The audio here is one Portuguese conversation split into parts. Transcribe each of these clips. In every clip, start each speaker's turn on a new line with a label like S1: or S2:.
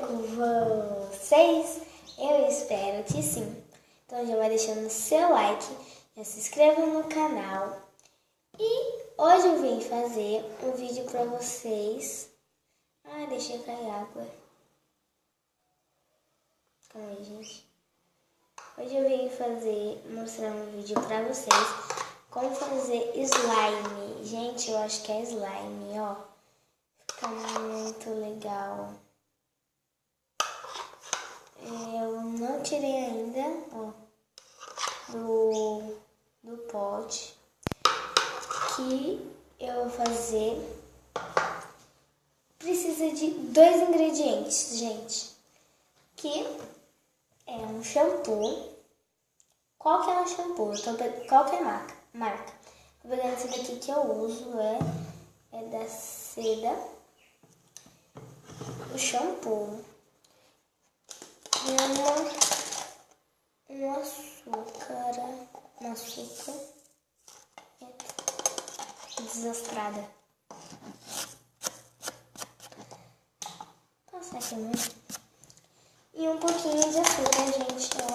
S1: com vocês? Eu espero que sim. Então já vai deixando seu like, já se inscreva no canal. E hoje eu vim fazer um vídeo pra vocês. Deixei cair água. Calma aí, gente. Hoje eu vim mostrar um vídeo pra vocês como fazer slime. Gente, eu acho que é slime, ó. Fica muito legal. Eu não tirei ainda, ó, do pote. Que eu vou fazer. Precisa de 2 ingredientes, gente. Que é um shampoo. Qual que é o shampoo? Qual que é a marca? Tô pegando esse daqui que eu uso, é da Seda. O shampoo. E um açúcar. Desastrada. Passar aqui mesmo. E um pouquinho de açúcar, gente, ó.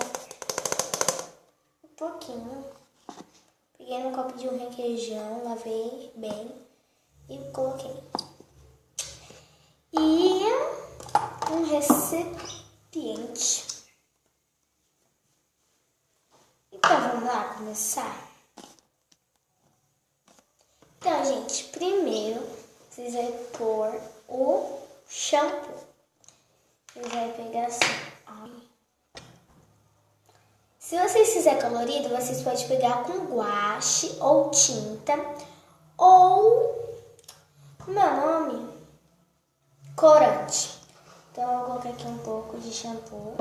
S1: Um pouquinho. Peguei um copo de um requeijão, lavei bem e coloquei. E um recipiente. Então, vamos lá começar? Então, gente, primeiro, vocês vão pôr o shampoo. Vocês vão pegar assim. Se vocês fizerem colorido, vocês podem pegar com guache ou tinta. Ou, como é o nome? Corante. Então, eu vou colocar aqui um pouco de shampoo.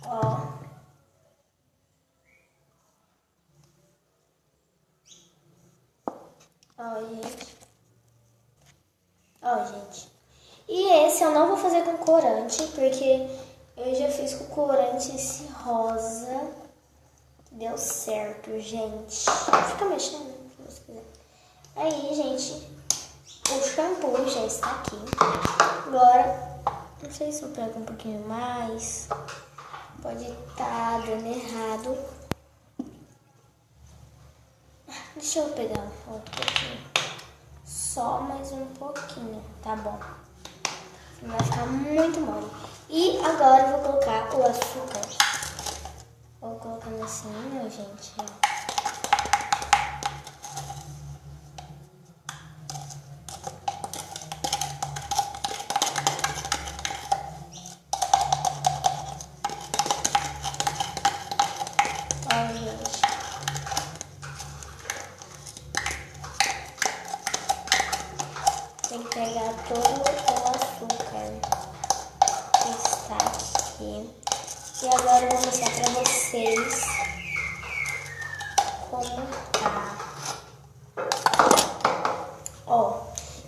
S1: Ó. Ó, gente. E esse eu não vou fazer com corante, porque eu já fiz com corante esse rosa. Deu certo, gente. Fica mexendo, se você quiser. Aí, gente, o shampoo já está aqui. Agora, não sei se eu pego um pouquinho mais. Pode estar dando errado. Deixa eu pegar um pouquinho. Só mais um pouquinho, tá bom? Vai ficar muito mole. E agora eu vou colocar o açúcar. Vou colocando assim, meu gente, ó. Ó, gente. Tem que pegar todo o açúcar que está aqui. E agora eu vou mostrar pra vocês como tá. Ó,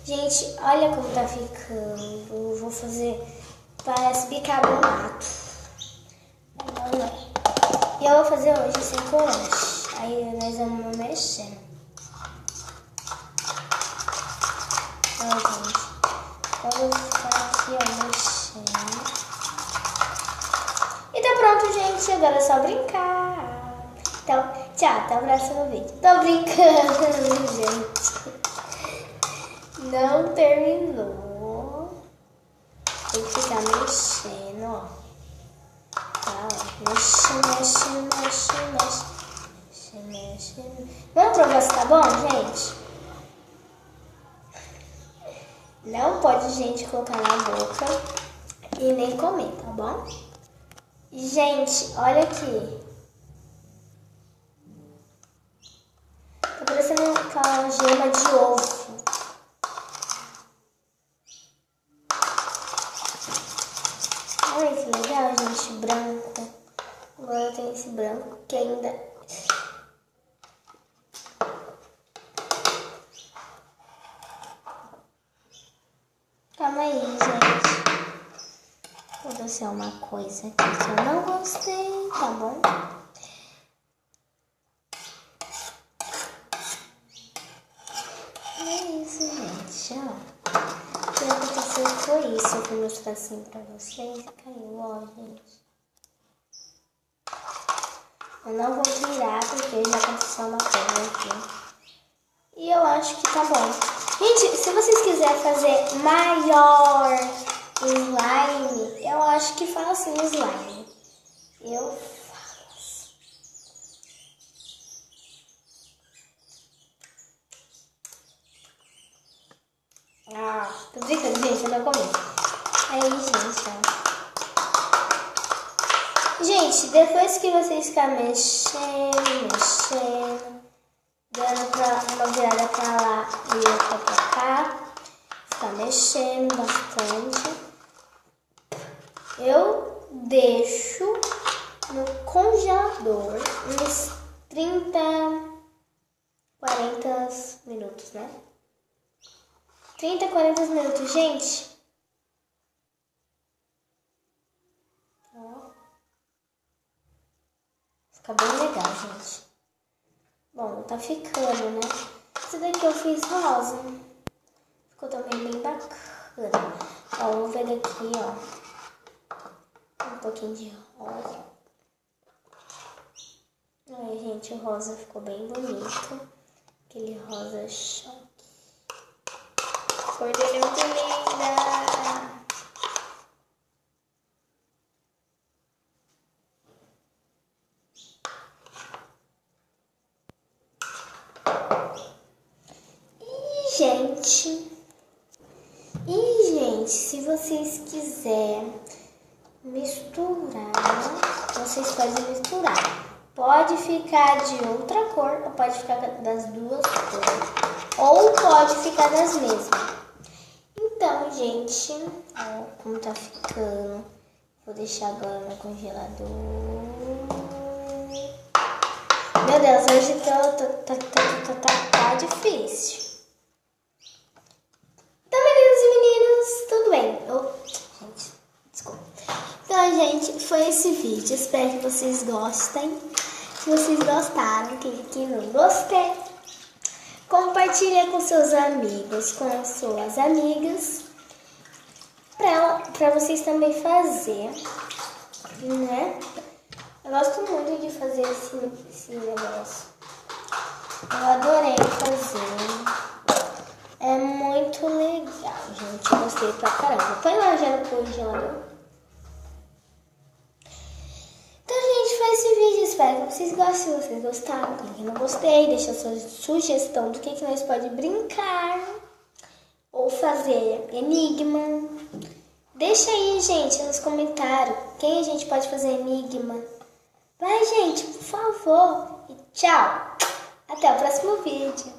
S1: gente, olha como tá ficando. Eu vou fazer, parece bicarbonato. Não é. E eu vou fazer hoje sem corante. Aí nós vamos mexendo. Ó, gente. Eu vou ficar aqui, ó, mexendo. E tá pronto, gente. Agora é só brincar. Então, tchau. Até o próximo vídeo. Tô brincando, gente. Não terminou. Tem que ficar mexendo, ó. Tá, ó. Mexe. Vamos provar se tá bom, gente? Não pode, gente, colocar na boca e nem comer, tá bom? Gente, olha aqui. Tá parecendo aquela gema de ovo. Olha que legal, gente, branco. Agora eu tenho esse branco que ainda... Calma aí, gente. Vou descer uma coisa aqui que eu não gostei, tá bom? É isso, gente, ó. que aconteceu foi isso. Eu vou mostrar assim pra vocês. Caiu, ó, gente. Eu não vou virar porque já aconteceu uma coisa aqui. E eu acho que tá bom. Gente, se vocês quiserem fazer maior slime, eu acho que fala assim slime. Eu falo assim. Ah, tô brincando, gente, eu não comi. Aí, gente, ó. Gente, depois que vocês ficarem mexendo, dando uma virada pra lá e outra pra cá, ficar mexendo bastante, eu deixo no congelador uns 30, 40 minutos, né? 30, 40 minutos, gente. Ó. Fica bem legal, gente. Bom, tá ficando, né? Esse daqui eu fiz rosa. Ficou também bem bacana. Ó, vou ver daqui, ó. Um pouquinho de rosa. Aí, gente, o rosa ficou bem bonito. Aquele rosa choque. A cor dele é muito linda. Gente, se vocês quiserem misturar, vocês podem misturar. Pode ficar de outra cor, ou pode ficar das duas cores, ou pode ficar das mesmas. Então, gente, ó, como tá ficando, vou deixar agora no congelador. Meu Deus, hoje tá difícil. Então, meninos e meninas, tudo bem? Gente, desculpa. Então, gente, foi esse vídeo. Espero que vocês gostem. Se vocês gostaram, clique aqui no gostei. Compartilhe com seus amigos, com suas amigas. Pra vocês também fazer, né? Eu gosto muito de fazer esse negócio. Eu adorei fazer. É muito legal, gente. Eu gostei pra caramba. Põe lá já no congelador. Então, gente, foi esse vídeo. Espero que vocês gostem. Se vocês gostaram, clique no gostei. Deixa a sua sugestão do que nós podemos brincar. Ou fazer enigma. Deixa aí, gente, nos comentários. Quem a gente pode fazer enigma. Vai, gente, por favor. E tchau. Até o próximo vídeo.